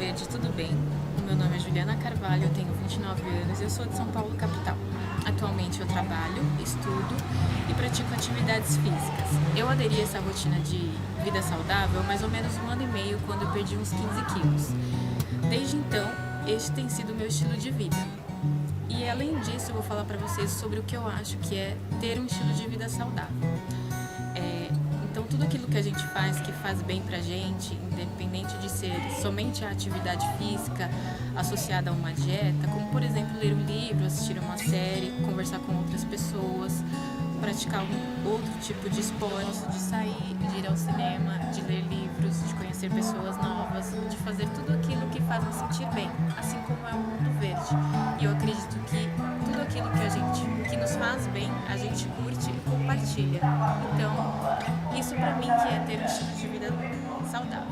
Verde, tudo bem? O meu nome é Juliana Carvalho, eu tenho 29 anos e eu sou de São Paulo, capital. Atualmente eu trabalho, estudo e pratico atividades físicas. Eu aderi a essa rotina de vida saudável há mais ou menos um ano e meio, quando eu perdi uns 15 quilos. Desde então, este tem sido o meu estilo de vida. E além disso, eu vou falar para vocês sobre o que eu acho que é ter um estilo de vida saudável. Então, tudo aquilo que a gente faz, que faz bem pra gente, independente de ser somente a atividade física associada a uma dieta, como, por exemplo, ler um livro, assistir uma série, conversar com outras pessoas, praticar algum outro tipo de esporte, de sair, de ir ao cinema, de ler livros, de conhecer pessoas novas, de fazer tudo aquilo que faz me sentir bem, assim como é o Mundo Verde. E eu acredito que tudo aquilo que nos faz bem, a gente curte e compartilha. Então, isso pra mim que é ter um estilo de vida saudável.